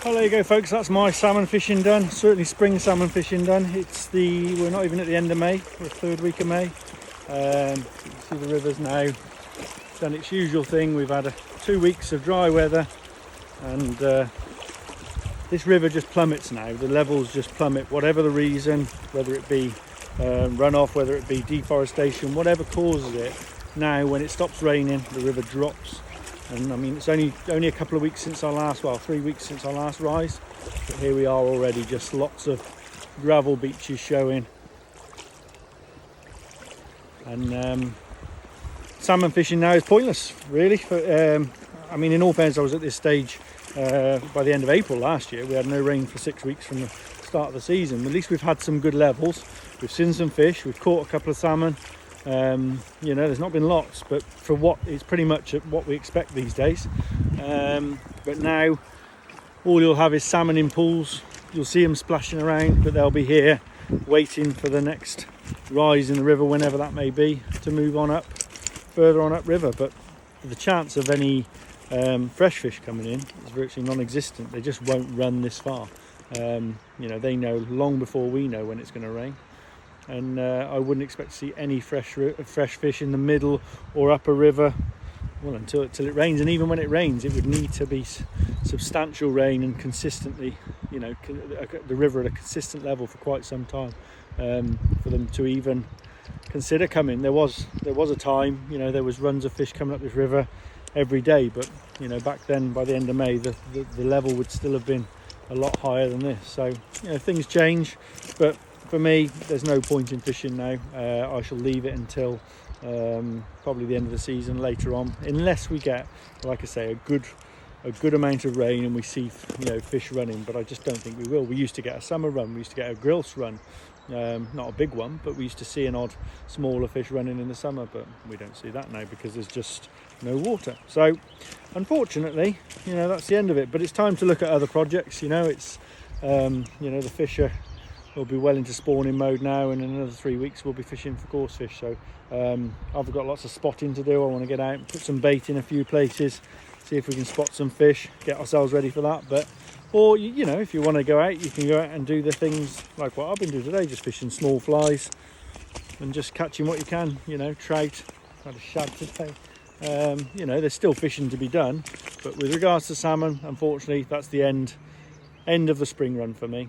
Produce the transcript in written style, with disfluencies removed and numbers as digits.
Well, there you go, folks. That's my salmon fishing done. Certainly spring salmon fishing done. We're not even at the end of May. We're third week of May. You can see the river's now done its usual thing. We've had 2 weeks of dry weather, and this river just plummets now. The levels just plummet, whatever the reason, whether it be runoff, whether it be deforestation, whatever causes it. Now, when it stops raining, the river drops. And I mean, it's only a couple of weeks since our last, 3 weeks since our last rise, but here we are already, just lots of gravel beaches showing. And salmon fishing now is pointless, really. I mean, in all fairness, I was at this stage by the end of April last year. We had no rain for 6 weeks from the start of the season. At least we've had some good levels. We've seen some fish. We've caught a couple of salmon. You know, there's not been lots, but for what it's pretty much what we expect these days. But now all you'll have is salmon in pools. You'll see them splashing around, but they'll be here waiting for the next rise in the river, whenever that may be, to move on up, further on up river. But the chance of any fresh fish coming in is virtually non-existent. They just won't run this far. You know, they know long before we know when it's going to rain. And I wouldn't expect to see any fresh fish in the middle or upper river, well, until it rains. And even when it rains, it would need to be substantial rain and consistently, you know, the river at a consistent level for quite some time for them to even consider coming. There was a time, you know, there was runs of fish coming up this river every day, but you know, back then, by the end of May, the level would still have been a lot higher than this. So, you know, things change, but for me, there's no point in fishing now. I shall leave it until probably the end of the season later on, unless we get, like I say, a good amount of rain and we see, you know, fish running. But I just don't think we will. We used to get a summer run. We used to get a grilse run. Not a big one, but we used to see an odd smaller fish running in the summer. But we don't see that now because there's just no water. So, unfortunately, you know, that's the end of it. But it's time to look at other projects. You know, it's you know, the fish will be well into spawning mode now, and in another 3 weeks we'll be fishing for coarse fish. So I've got lots of spotting to do. I want to get out and put some bait in a few places, see if we can spot some fish, get ourselves ready for that. Or you know, if you want to go out, you can go out and do the things like what I've been doing today, just fishing small flies and just catching what you can, you know, trout. Had a shad today. You know, there's still fishing to be done, but with regards to salmon, unfortunately, that's the end of the spring run for me.